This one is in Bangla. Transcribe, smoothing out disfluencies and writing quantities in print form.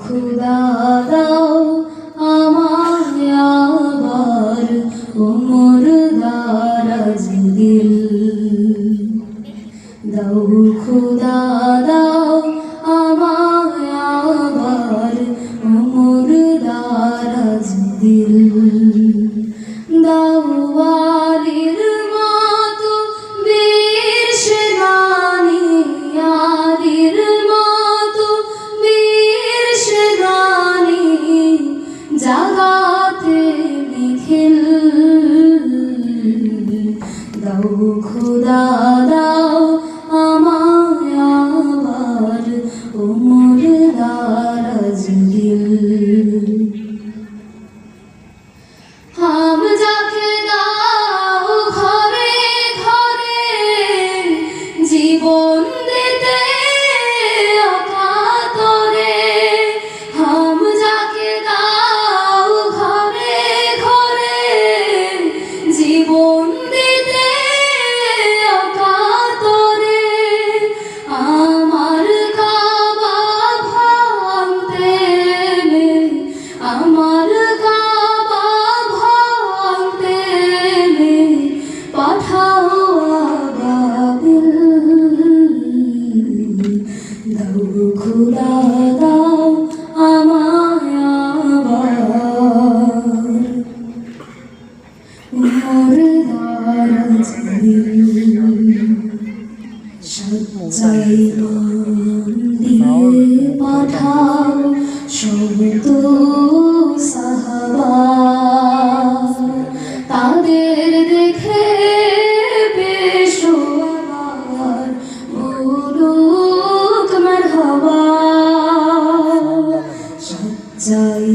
খুদা দাও আমায় আবার ওমর দারাজ দিল দাও খুদা দাও আমায় আবার ওমর দারাজ দিল দাও ওয়ালির মতো বীর সেনানি আলির মতো বীর সেনানি জাগাতে নিখিল দাও খুদা দাও আমায় আবার ওমর দারাজ দিল হাম যাকে দাও ঘরে ঘরে জীবন দিতে অকাতরে হাম যাকে দাও ঘরে ঘরে জীবন দিতে অকাতরে আমার কাবা ভাঙতে আমার কাবা ভাঙতে পাঠাও আবাবিল দাও খুদা দাও আমায় আবার ওমর দারাজ দিল সচ্চাই মান দিয়ে পাঠাও শত সাহাবা তাদের দেখে পেশোয়ার বলুক মারহাবা সচ্চাই